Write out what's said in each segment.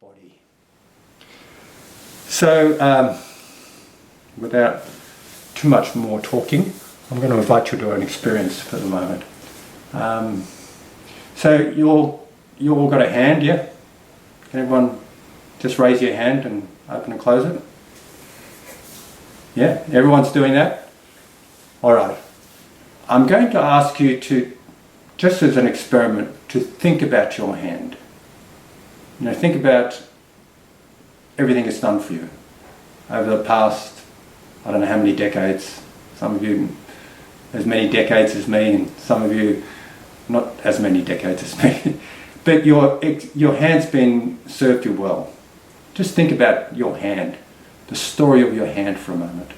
body. So, without too much more talking, I'm going to invite you to an experience for the moment. So you all got a hand, yeah? Can everyone just raise your hand and open and close it? Yeah, everyone's doing that? All right. I'm going to ask you to, just as an experiment, to think about your hand. You know, think about everything it's done for you over the past, I don't know how many decades. Some of you as many decades as me, and some of you not as many decades as me. But your hand's been served you well. Just think about your hand, the story of your hand for a moment.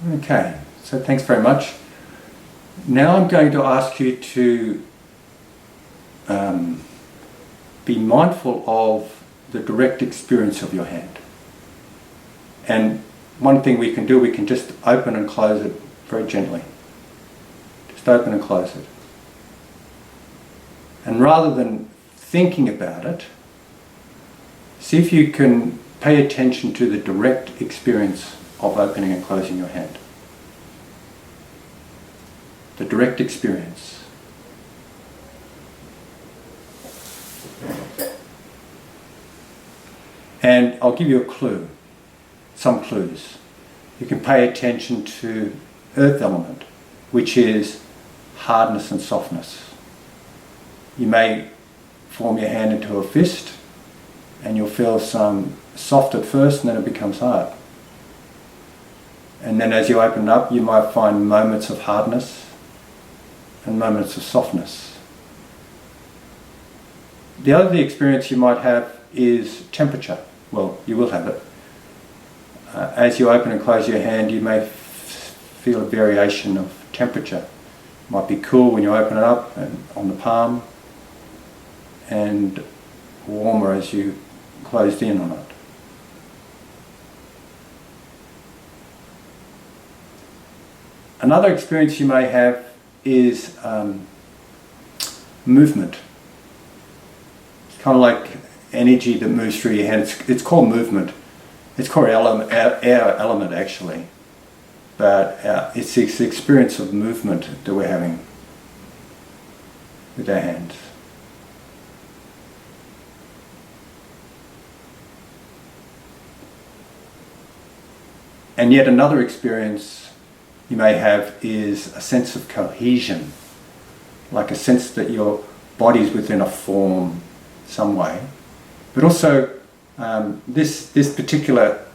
Okay, so thanks very much. Now I'm going to ask you to be mindful of the direct experience of your hand. And one thing we can do, we can just open and close it very gently. Just open and close it. And rather than thinking about it, see if you can pay attention to the direct experience of opening and closing your hand. The direct experience. And I'll give you a clue, some clues. You can pay attention to earth element, which is hardness and softness. You may form your hand into a fist and you'll feel some soft at first and then it becomes hard. And then as you open it up, you might find moments of hardness and moments of softness. The other experience you might have is temperature. Well, you will have it. As you open and close your hand, you may feel a variation of temperature. It might be cool when you open it up and on the palm, and warmer as you closed in on it. Another experience you may have is movement. It's kind of like energy that moves through your hand. It's called movement. It's called air element actually. But it's the experience of movement that we're having with our hands. And yet another experience you may have is a sense of cohesion, like a sense that your body's within a form some way. But also this particular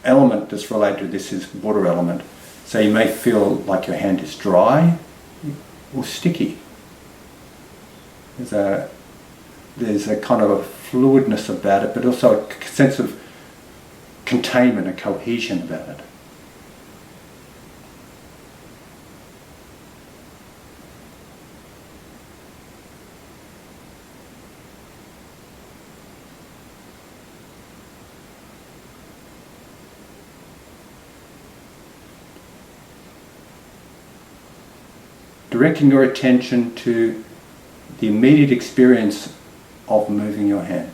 element that's related to this is water element. So you may feel like your hand is dry or sticky. There's a kind of a fluidness about it, but also a sense of containment and cohesion about it. Directing your attention to the immediate experience of moving your hand.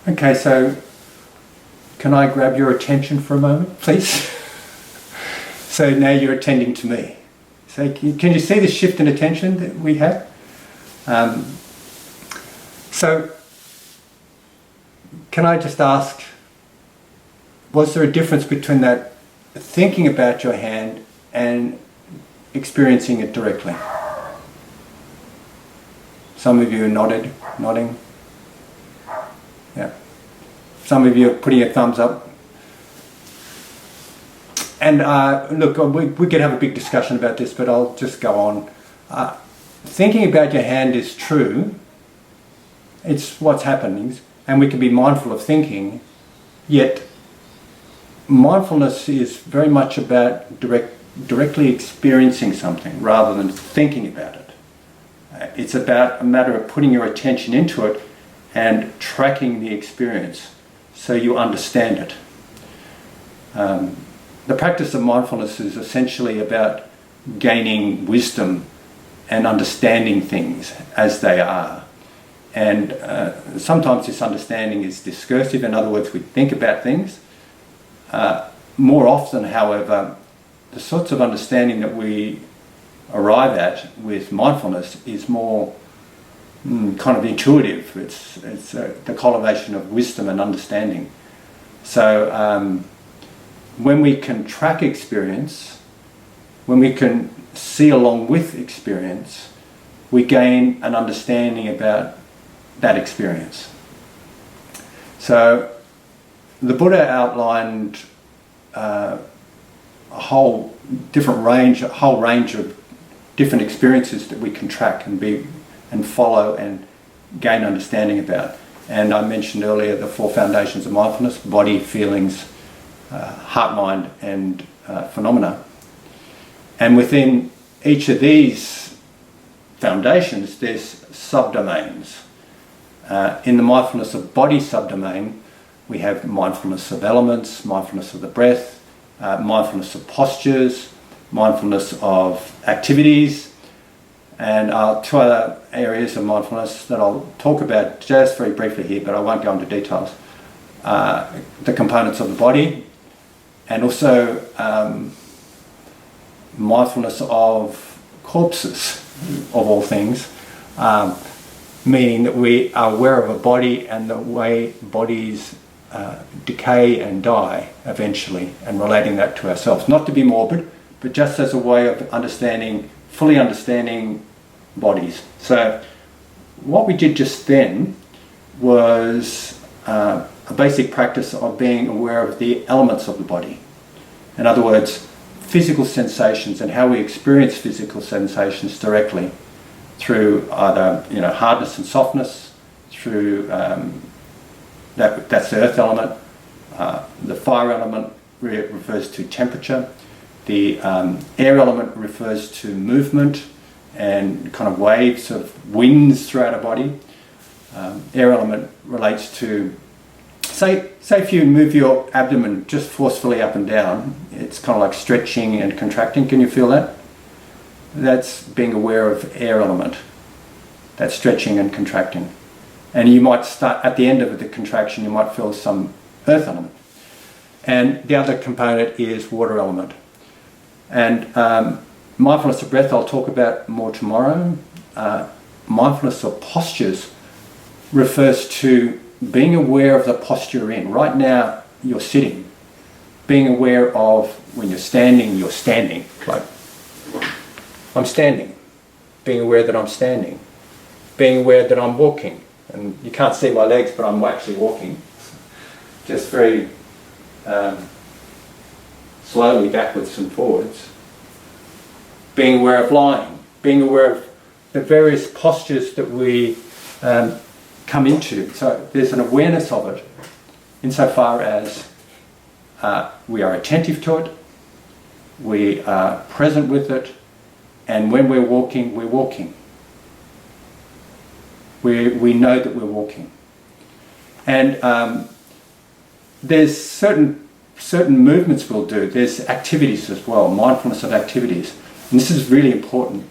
Okay, so can I grab your attention for a moment, please? So now you're attending to me. So can you see the shift in attention that we have? So, can I just ask, was there a difference between that thinking about your hand and experiencing it directly? Some of you are nodding. Yeah. Some of you are putting your thumbs up. And look, we could have a big discussion about this, but I'll just go on. Thinking about your hand is true. It's what's happening, and we can be mindful of thinking, yet mindfulness is very much about directly experiencing something rather than thinking about it. It's about a matter of putting your attention into it and tracking the experience so you understand it. The practice of mindfulness is essentially about gaining wisdom and understanding things as they are. And sometimes this understanding is discursive. In other words, we think about things. More often, however, the sorts of understanding that we arrive at with mindfulness is more kind of intuitive. It's the cultivation of wisdom and understanding. So when we can track experience, when we can see along with experience, we gain an understanding about that experience. So the Buddha outlined a whole range of different experiences that we can track and follow and gain understanding about. And I mentioned earlier the 4 foundations of mindfulness: body, feelings, heart, mind, and phenomena. And within each of these foundations, there's subdomains. In the mindfulness of body subdomain, we have mindfulness of elements, mindfulness of the breath, mindfulness of postures, mindfulness of activities, and 2 other areas of mindfulness that I'll talk about just very briefly here, but I won't go into details. The components of the body, and also mindfulness of corpses, of all things, meaning that we are aware of a body and the way bodies decay and die eventually, and relating that to ourselves. Not to be morbid, but just as a way of fully understanding bodies. So what we did just then was a basic practice of being aware of the elements of the body. In other words, physical sensations and how we experience physical sensations directly through either hardness and softness, through that's the earth element. The fire element refers to temperature. The air element refers to movement and kind of waves of winds throughout a body. Air element relates to, say if you move your abdomen just forcefully up and down, it's kind of like stretching and contracting. Can you feel that? That's being aware of air element. That's stretching and contracting. And you might start at the end of the contraction, you might feel some earth element. And the other component is water element. And mindfulness of breath I'll talk about more tomorrow. Mindfulness of postures refers to being aware of the posture you're in. Right now you're sitting. Being aware of when you're standing, like I'm standing. Being aware that I'm standing. Being aware that I'm walking. And you can't see my legs, but I'm actually walking. Just very slowly backwards and forwards. Being aware of lying. Being aware of the various postures that we come into. So there's an awareness of it insofar as we are attentive to it, we are present with it, and when we're walking, we're walking. We know that we're walking. And there's certain movements we'll do. There's activities as well, mindfulness of activities. And this is really important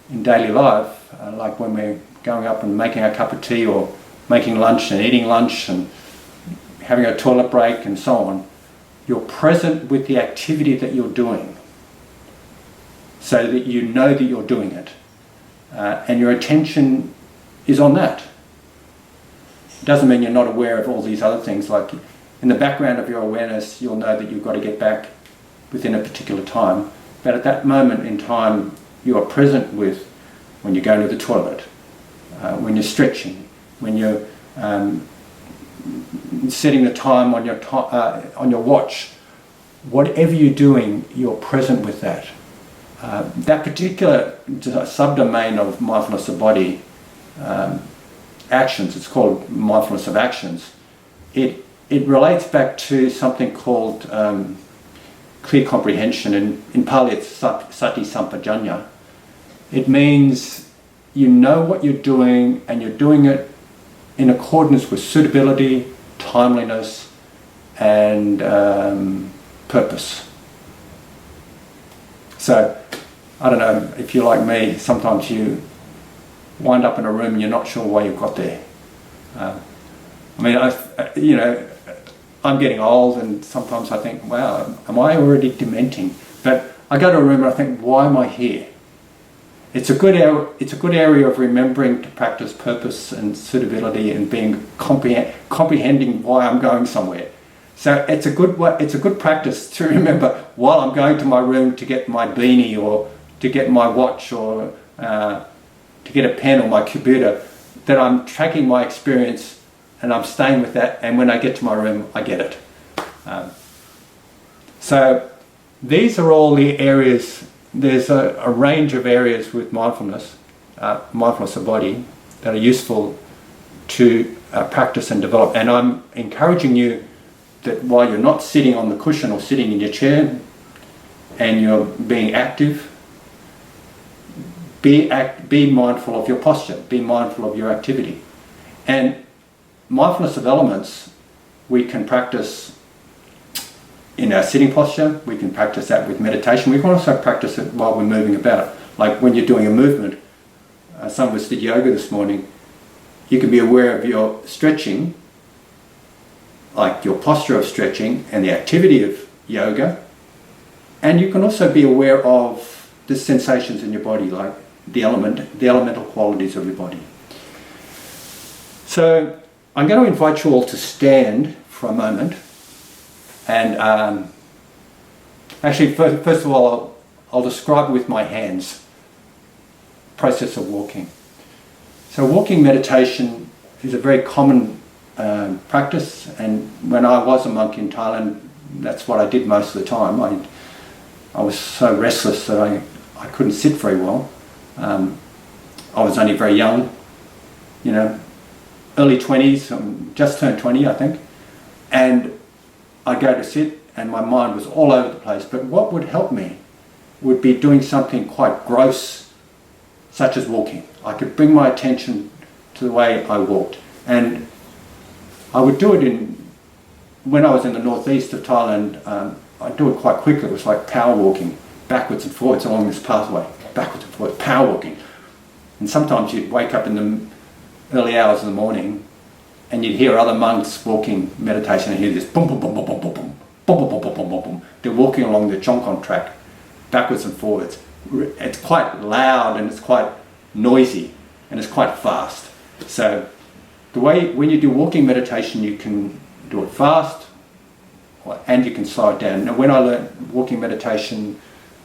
in daily life, like when we're going up and making a cup of tea or making lunch and eating lunch and having a toilet break and so on. You're present with the activity that you're doing so that you know that you're doing it. And your attention is on that. It doesn't mean you're not aware of all these other things. Like in the background of your awareness, you'll know that you've got to get back within a particular time. But at that moment in time, you are present with when you're going to the toilet, when you're stretching, when you're setting the time on your watch. Whatever you're doing, you're present with that. That particular subdomain of mindfulness of body actions, it's called mindfulness of actions. It relates back to something called clear comprehension. In Pali it's sati sampajanya. It means you know what you're doing and you're doing it in accordance with suitability, timeliness, and purpose. So, I don't know, if you're like me, sometimes you wind up in a room and you're not sure why you got there. I'm getting old and sometimes I think, wow, am I already dementing? But I go to a room and I think, why am I here? It's a good area of remembering to practice purpose and suitability and being comprehending why I'm going somewhere. So it's a good practice to remember while I'm going to my room to get my beanie or to get my watch or to get a pen or my computer, that I'm tracking my experience and I'm staying with that, and when I get to my room I get it. So these are all the areas. There's a range of areas with mindfulness of body, that are useful to practice and develop. And I'm encouraging you that while you're not sitting on the cushion or sitting in your chair and you're being active, be mindful of your posture, be mindful of your activity. And mindfulness of elements we can practice in our sitting posture, we can practice that with meditation. We can also practice it while we're moving about. Like when you're doing a movement, some of us did yoga this morning, you can be aware of your stretching, like your posture of stretching and the activity of yoga, and you can also be aware of the sensations in your body, like the elemental qualities of your body. So I'm going to invite you all to stand for a moment. And actually, first of all, I'll describe it with my hands, process of walking. So walking meditation is a very common practice, and when I was a monk in Thailand, that's what I did most of the time. I was so restless that I couldn't sit very well. I was only very young, early 20s, just turned 20 I think, and I'd go to sit and my mind was all over the place. But what would help me would be doing something quite gross, such as walking. I could bring my attention to the way I walked. And I would do it when I was in the northeast of Thailand, I'd do it quite quickly. It was like power walking, backwards and forwards along this pathway, backwards and forwards, power walking. And sometimes you'd wake up in the early hours of the morning and you'd hear other monks walking meditation and hear this boom, boom, boom, boom, boom, boom, boom, boom, boom, boom, boom, boom, boom. They're walking along the Chongkon track, backwards and forwards. It's quite loud and it's quite noisy and it's quite fast. So the way, when you do walking meditation, you can do it fast and you can slow it down. Now when I learned walking meditation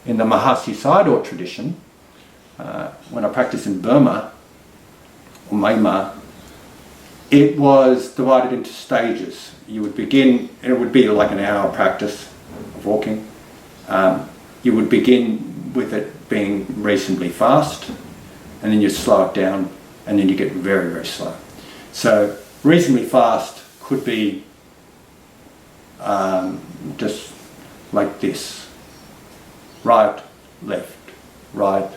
in the Mahasi Sayadaw tradition, when I practiced in Burma, or Myanmar, it was divided into stages. You would begin, it would be like an hour practice of walking. You would begin with it being reasonably fast, and then you slow it down, and then you get very, very slow. So reasonably fast could be just like this. Right, left, right,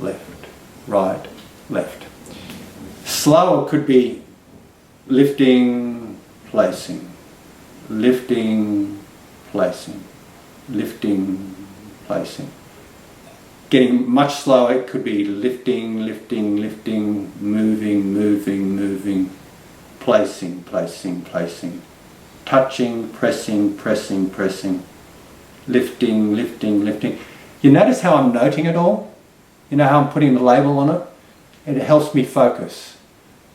left, right, left. Slower could be lifting, placing, lifting, placing, lifting, placing. Getting much slower, it could be lifting, lifting, lifting, moving, moving, moving, placing, placing, placing, touching, pressing, pressing, pressing, lifting, lifting, lifting. You notice how I'm noting it all? You know how I'm putting the label on it? It helps me focus.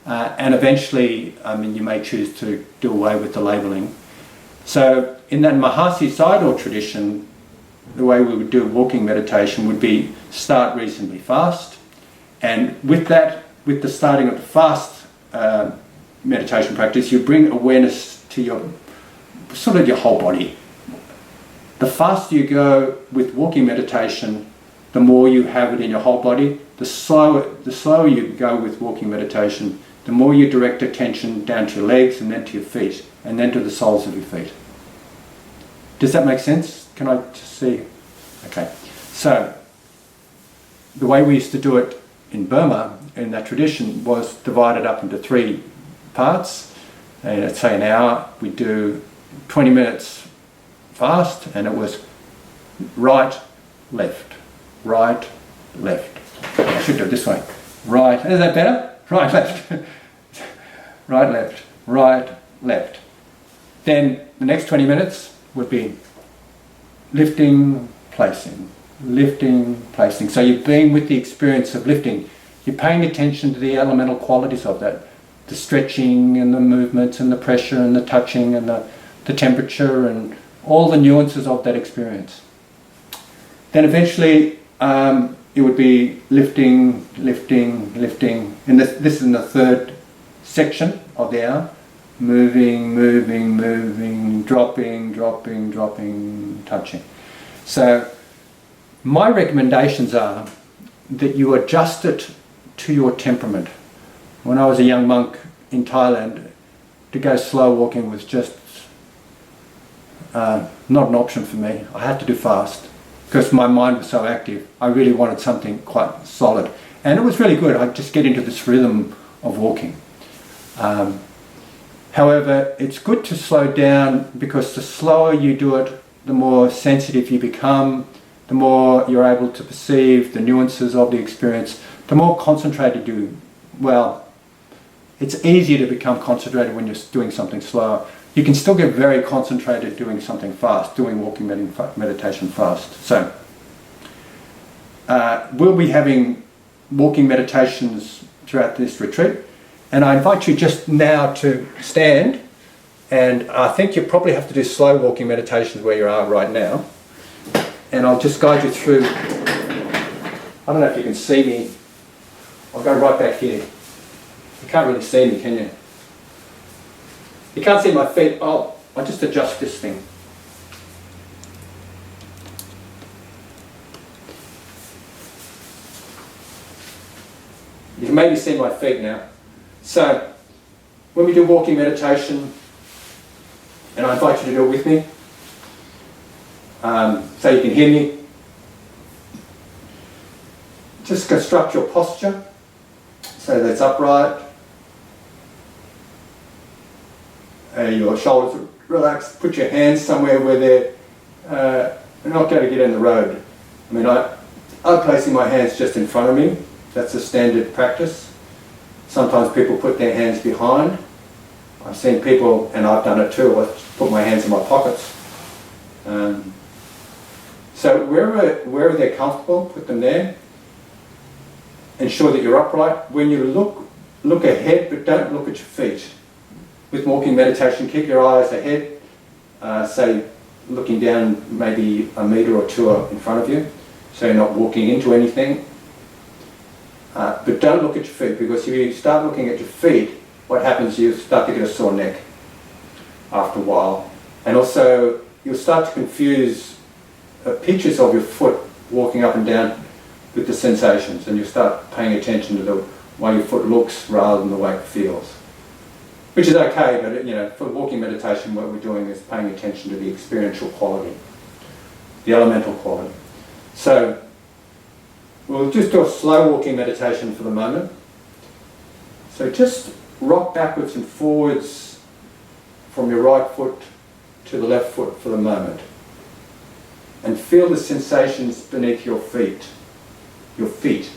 and eventually, you may choose to do away with the labelling. So in that Mahasi Sayadaw tradition, the way we would do walking meditation would be start reasonably fast, and with the starting of the fast meditation practice, you bring awareness to your whole body. The faster you go with walking meditation, the more you have it in your whole body. The slower you go with walking meditation, the more you direct attention down to your legs and then to your feet and then to the soles of your feet. Does that make sense? Can I just see? Okay. So the way we used to do it in Burma, in that tradition, was divided up into 3 parts. And let's say an hour, we do 20 minutes fast, and it was right, left, right, left. I should do it this way. Right, is that better? Right, left. Right, left, right, left. Then the next 20 minutes would be lifting, placing, lifting, placing. So you're being with the experience of lifting. You're paying attention to the elemental qualities of that. The stretching and the movements and the pressure and the touching and the temperature and all the nuances of that experience. Then eventually it would be lifting, lifting, lifting. And this is in the 3rd section of the hour. Moving, moving, moving, dropping, dropping, dropping, touching. So my recommendations are that you adjust it to your temperament. When I was a young monk in Thailand, to go slow walking was just not an option for me. I had to do fast because my mind was so active. I really wanted something quite solid. And it was really good. I'd just get into this rhythm of walking. However, it's good to slow down, because the slower you do it, the more sensitive you become, the more you're able to perceive the nuances of the experience, the more concentrated you, it's easier to become concentrated when you're doing something slower. You can still get very concentrated doing something fast, doing walking meditation fast. So, we'll be having walking meditations throughout this retreat. And I invite you just now to stand, and I think you probably have to do slow walking meditations where you are right now. And I'll just guide you through. I don't know if you can see me. I'll go right back here. You can't really see me, can you? You can't see my feet. I'll just adjust this thing. You can maybe see my feet now. So, when we do walking meditation, and I invite you to do it with me, so you can hear me, just construct your posture so that it's upright, your shoulders are relaxed, put your hands somewhere where they're not going to get in the road. I'm placing my hands just in front of me. That's a standard practice. Sometimes people put their hands behind. I've seen people, and I've done it too, I put my hands in my pockets. So wherever they're comfortable, put them there. Ensure that you're upright. When you look ahead, but don't look at your feet. With walking meditation, keep your eyes ahead, say looking down maybe a metre or 2 in front of you, so you're not walking into anything. But don't look at your feet, because if you start looking at your feet, what happens is you start to get a sore neck after a while. And also, you'll start to confuse pictures of your foot walking up and down with the sensations, and you start paying attention to the way your foot looks rather than the way it feels. Which is okay, but for walking meditation, what we're doing is paying attention to the experiential quality, the elemental quality. So, we'll just do a slow walking meditation for the moment. So just rock backwards and forwards from your right foot to the left foot for the moment. And feel the sensations beneath your feet. Your feet.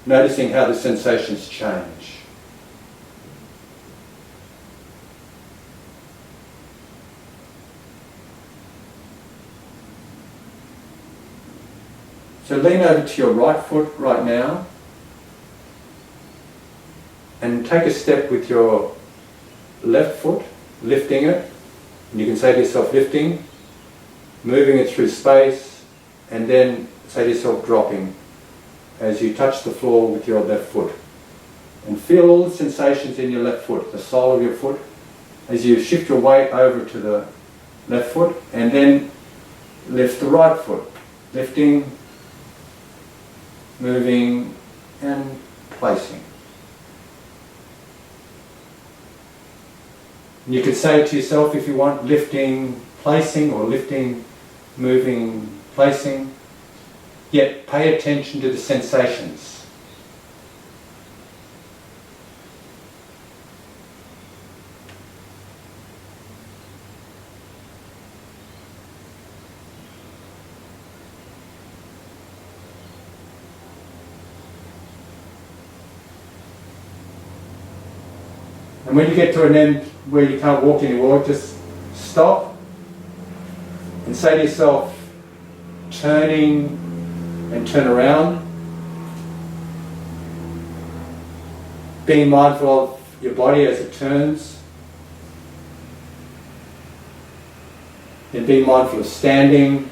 Noticing how the sensations change. So lean over to your right foot right now and take a step with your left foot, lifting it. And you can say to yourself, lifting, moving it through space, and then say to yourself, dropping, as you touch the floor with your left foot. And feel all the sensations in your left foot, the sole of your foot, as you shift your weight over to the left foot, and then lift the right foot, lifting, moving, and placing. And you could say to yourself, if you want, lifting, placing, or lifting, moving, placing, yet pay attention to the sensations. And when you get to an end where you can't walk anymore, just stop and say to yourself, turning and turn around. Being mindful of your body as it turns. Then being mindful of standing.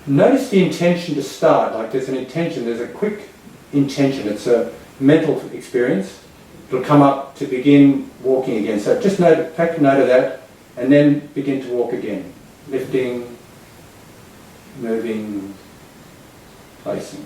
Notice the intention to start, like there's an intention, there's a quick intention, it's a mental experience. It'll come up to begin walking again. So just take note of that and then begin to walk again. Lifting, moving, placing.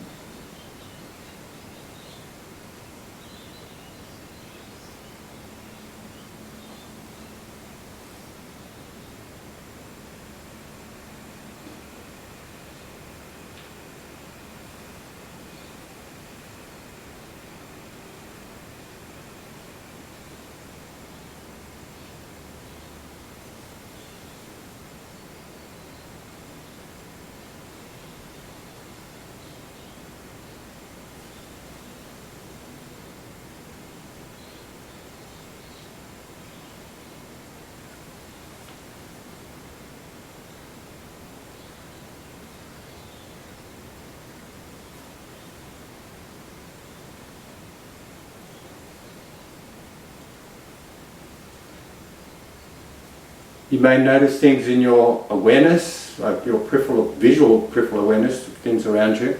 You may notice things in your awareness, like your visual peripheral awareness of things around you.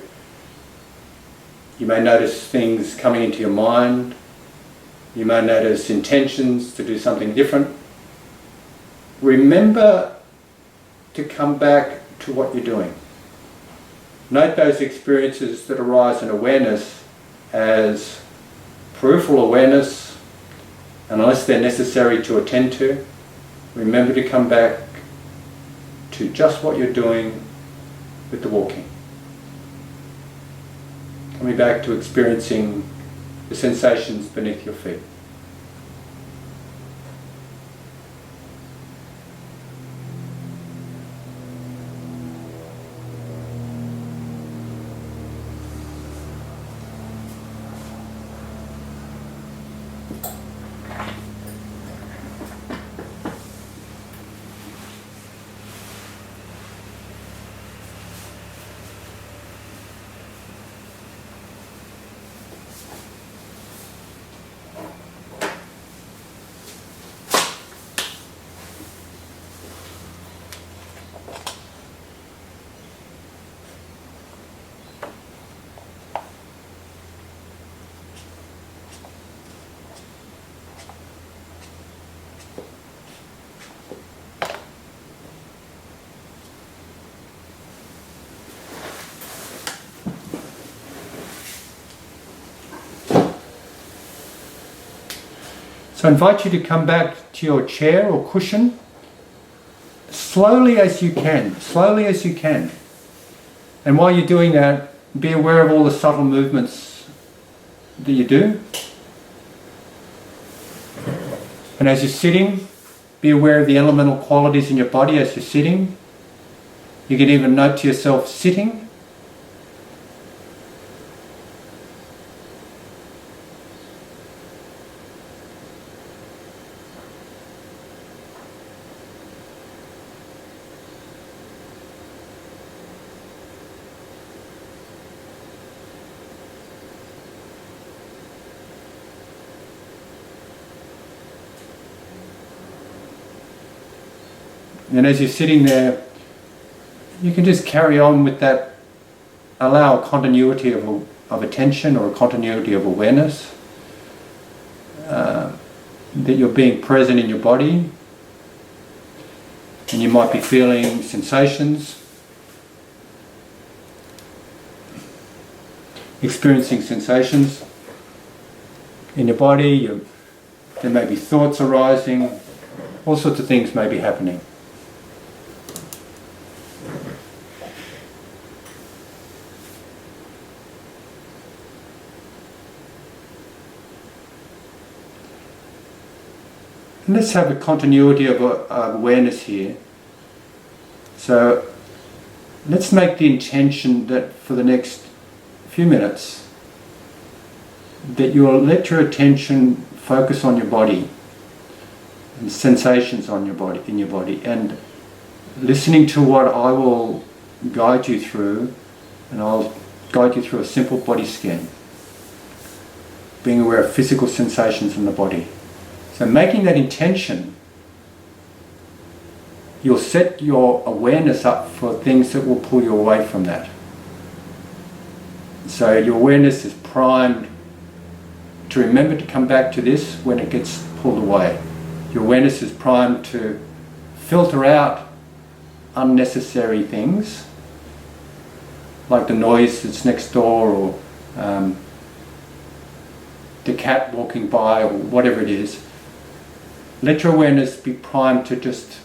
You may notice things coming into your mind. You may notice intentions to do something different. Remember to come back to what you're doing. Note those experiences that arise in awareness as peripheral awareness, and unless they're necessary to attend to, remember to come back to just what you're doing with the walking. Coming back to experiencing the sensations beneath your feet. So I invite you to come back to your chair or cushion slowly as you can, slowly as you can. And while you're doing that, be aware of all the subtle movements that you do. And as you're sitting, be aware of the elemental qualities in your body as you're sitting. You can even note to yourself sitting. And as you're sitting there, you can just carry on with that, allow a continuity of attention or a continuity of awareness, that you're being present in your body, and you might be feeling sensations, experiencing sensations in your body. There may be thoughts arising, all sorts of things may be happening. And let's have a continuity of awareness here. So let's make the intention that for the next few minutes that you'll let your attention focus on your body and sensations on your body, in your body, and listening to what I will guide you through, and I'll guide you through a simple body scan, being aware of physical sensations in the body. So making that intention, you'll set your awareness up for things that will pull you away from that. So your awareness is primed to remember to come back to this when it gets pulled away. Your awareness is primed to filter out unnecessary things, like the noise that's next door, or the cat walking by, or whatever it is. Let your awareness be primed to just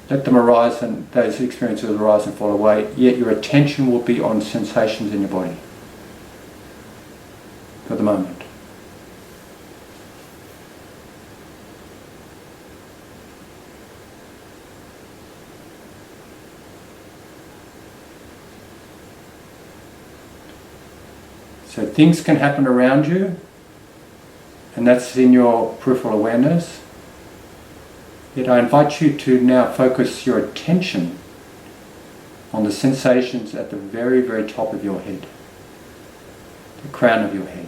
let them arise, and those experiences arise and fall away, yet your attention will be on sensations in your body for the moment. So things can happen around you, and that's in your peripheral awareness. Yet I invite you to now focus your attention on the sensations at the very, very top of your head, the crown of your head.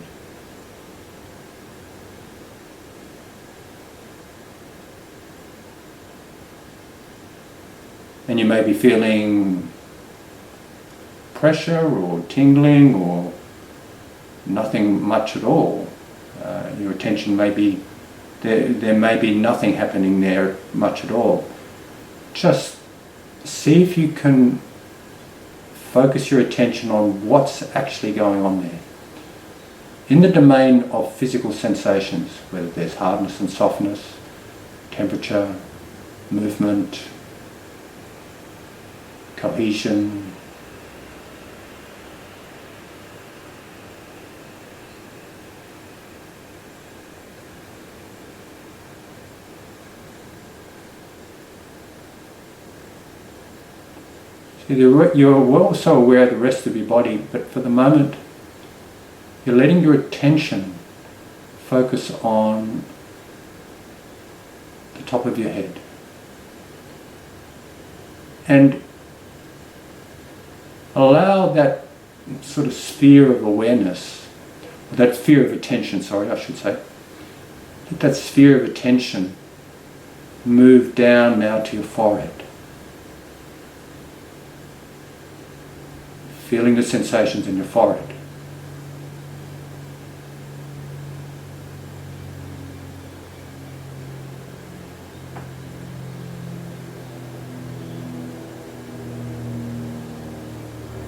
And you may be feeling pressure or tingling or nothing much at all. Your attention may be, there may be nothing happening there much at all. Just see if you can focus your attention on what's actually going on there. In the domain of physical sensations, whether there's hardness and softness, temperature, movement, cohesion, you're also aware of the rest of your body, but for the moment you're letting your attention focus on the top of your head. And allow that sort of sphere of awareness, that sphere of attention, I should say, let that sphere of attention move down now to your forehead. Feeling the sensations in your forehead.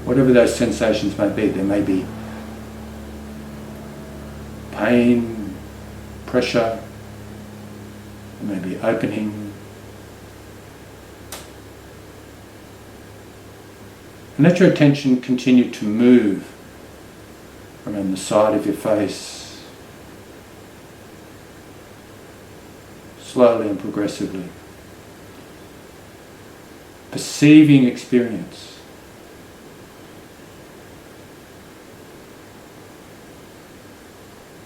Whatever those sensations may be, there may be pain, pressure, there may be opening. And let your attention continue to move around the side of your face, slowly and progressively, perceiving experience.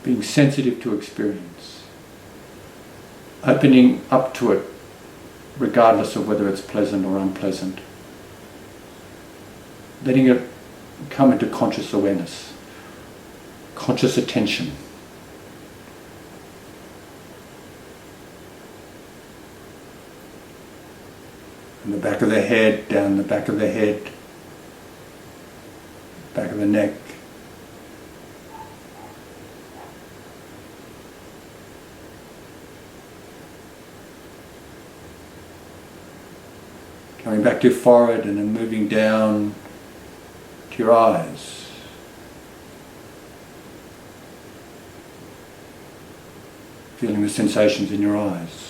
Being sensitive to experience, opening up to it regardless of whether it's pleasant or unpleasant. Letting it come into conscious awareness, conscious attention. From the back of the head, down the back of the head, back of the neck, coming back to your forehead and then moving down to your eyes. Feeling the sensations in your eyes.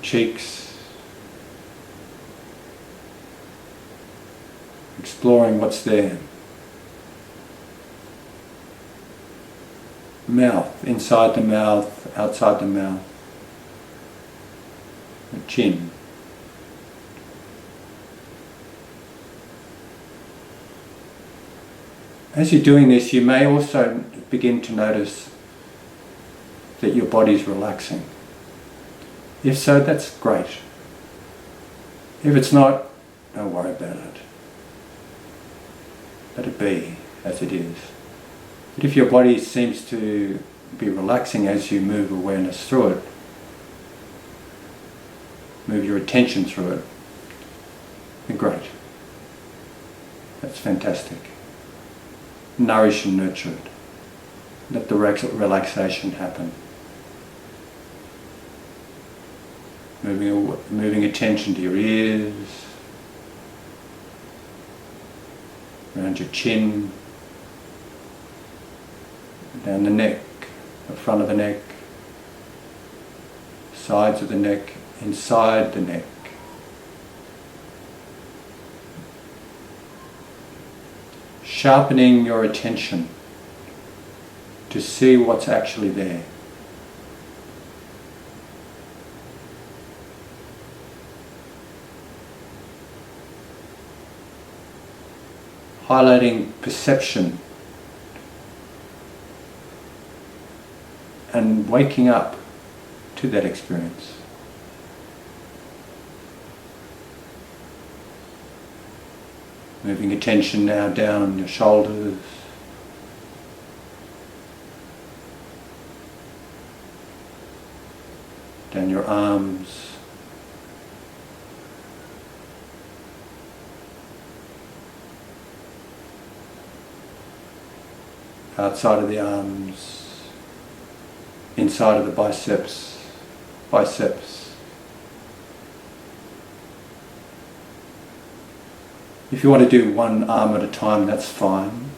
Cheeks, exploring what's there. Mouth, inside the mouth, outside the mouth. The chin. As you're doing this, you may also begin to notice that your body's relaxing. If so, that's great. If it's not, don't worry about it. Let it be as it is. But if your body seems to be relaxing as you move awareness through it, move your attention through it, then great. That's fantastic. Nourish and nurture it. Let the relaxation happen. Moving attention to your ears, around your chin, down the neck, the front of the neck, sides of the neck, inside the neck. Sharpening your attention to see what's actually there. Highlighting perception and waking up to that experience. Moving attention now down your shoulders, down your arms, outside of the arms, inside of the biceps. If you want to do one arm at a time, that's fine.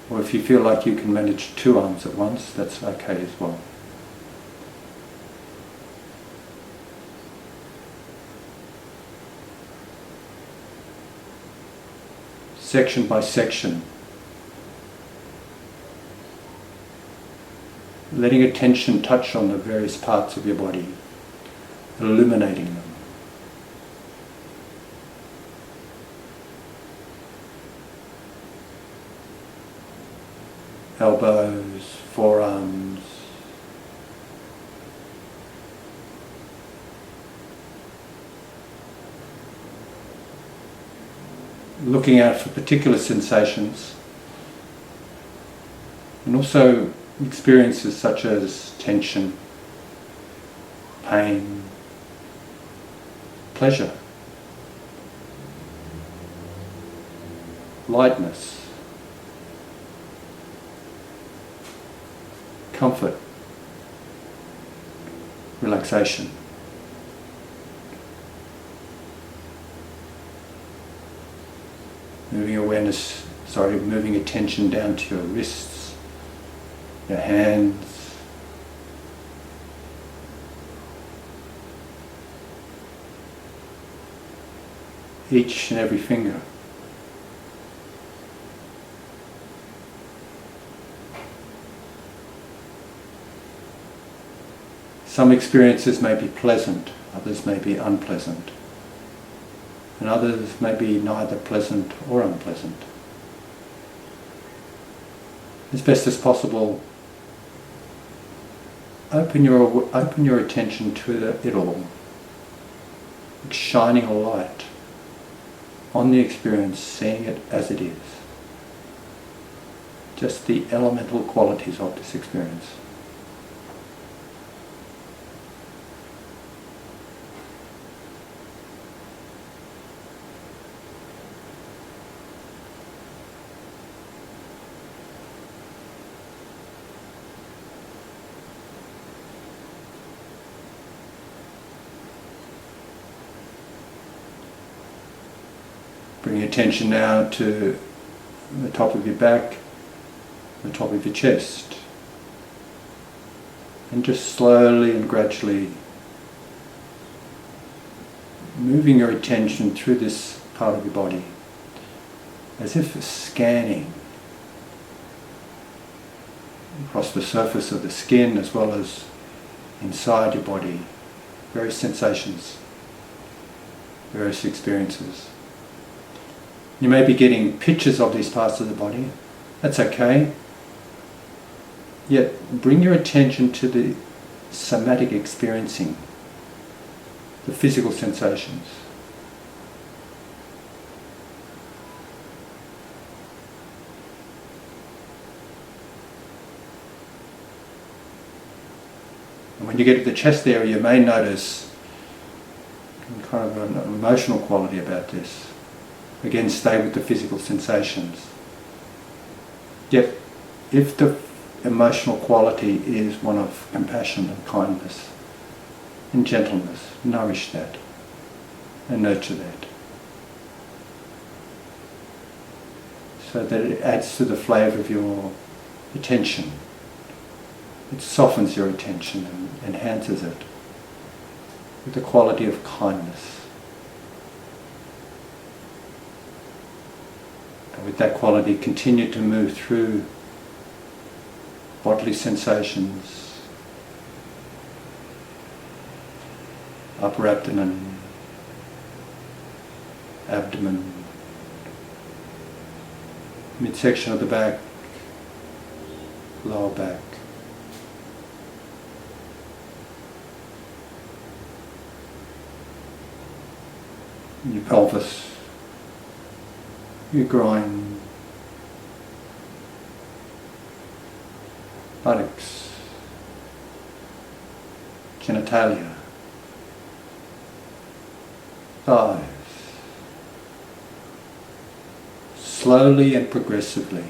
Or if you feel like you can manage two arms at once, that's okay as well. Section by section. Letting attention touch on the various parts of your body, illuminating them. Elbows, forearms, looking out for particular sensations, and also experiences such as tension, pain, pleasure, lightness, comfort, relaxation. Moving attention down to your wrists, your hands, each and every finger. Some experiences may be pleasant, others may be unpleasant, and others may be neither pleasant or unpleasant. As best as possible, open your attention to it all, like shining a light on the experience, seeing it as it is. just the elemental qualities of this experience. Bring your attention now to the top of your back, the top of your chest, and just slowly and gradually moving your attention through this part of your body, as if scanning across the surface of the skin as well as inside your body, various sensations, various experiences. You may be getting pictures of these parts of the body. That's okay. Yet bring your attention to the somatic experiencing, the physical sensations. And when you get to the chest area, you may notice kind of an emotional quality about this. Again, stay with the physical sensations. Yet, if the emotional quality is one of compassion and kindness and gentleness, nourish that and nurture that, so that it adds to the flavour of your attention. It softens your attention and enhances it with the quality of kindness. And with that quality, continue to move through bodily sensations, upper abdomen, midsection of the back, lower back. Your pelvis, your groin, buttocks, genitalia, thighs. Slowly and progressively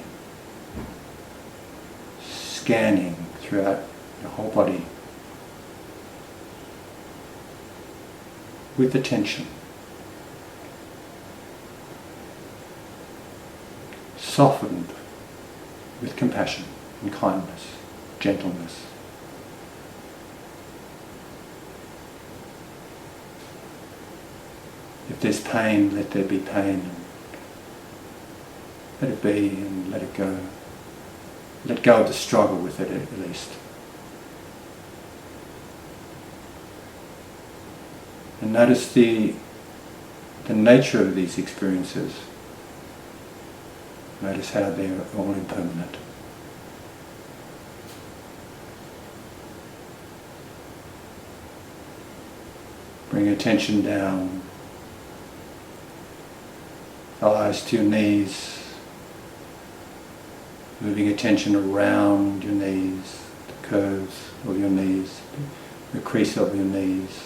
scanning throughout your whole body with attention. Softened with compassion and kindness, gentleness. If there's pain, let there be pain. Let it be and let it go. Let go of the struggle with it at least. And notice the nature of these experiences. Notice how they're all impermanent. Bring attention down, thighs to your knees, moving attention around your knees, the curves of your knees, the crease of your knees.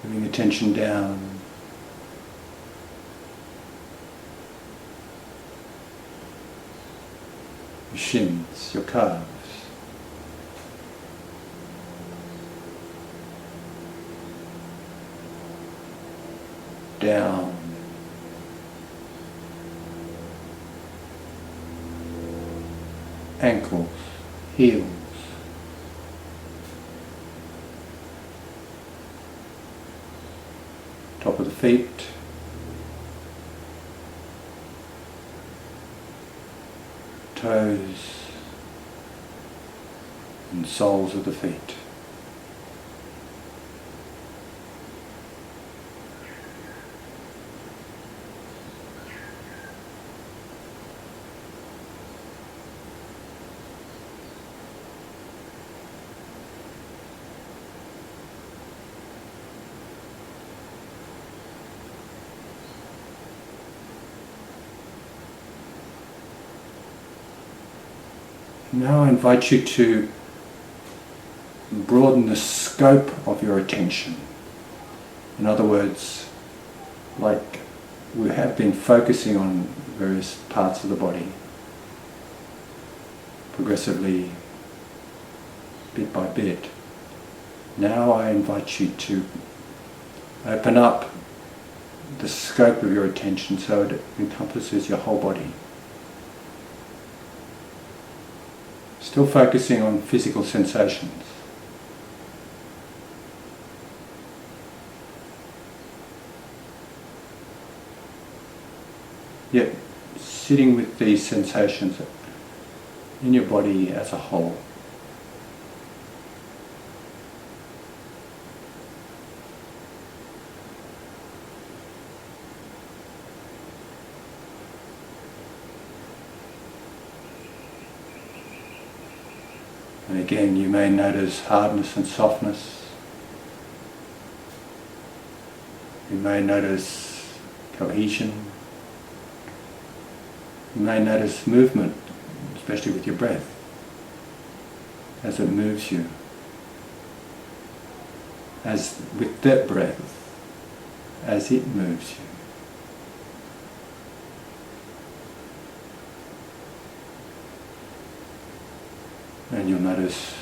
Bring attention down, your shins, your calves, down, ankles, heels, top of the feet, toes and soles of the feet. Now I invite you to broaden the scope of your attention. In other words, like we have been focusing on various parts of the body, progressively, bit by bit. Now I invite you to open up the scope of your attention so it encompasses your whole body. Still focusing on physical sensations. Yet sitting with these sensations in your body as a whole. And again, you may notice hardness and softness. You may notice cohesion. You may notice movement, especially with your breath, as it moves you. As with that breath, as it moves you. And you'll notice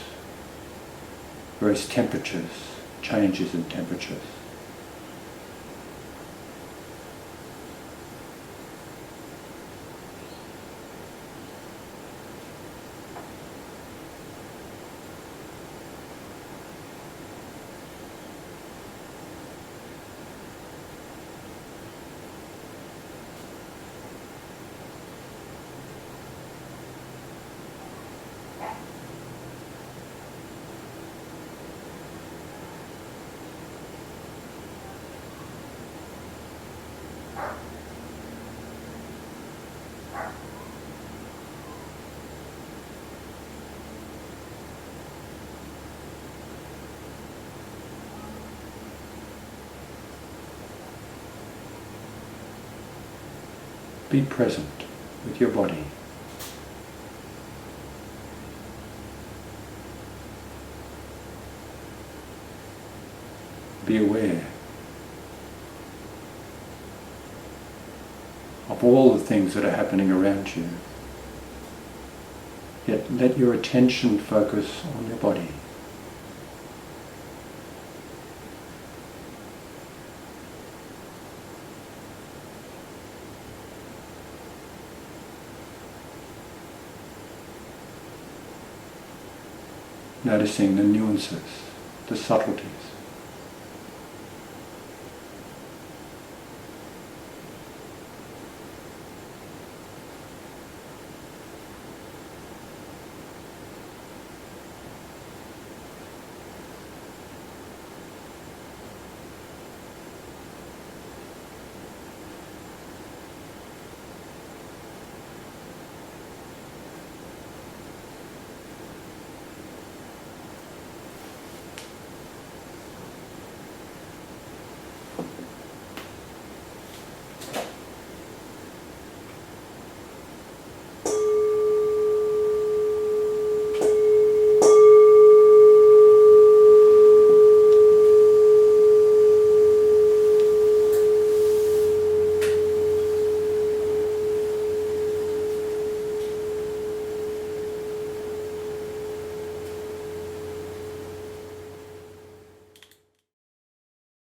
various temperatures, changes in temperatures. Be present with your body. Be aware of all the things that are happening around you. Yet let your attention focus on your body. Noticing the nuances, the subtleties.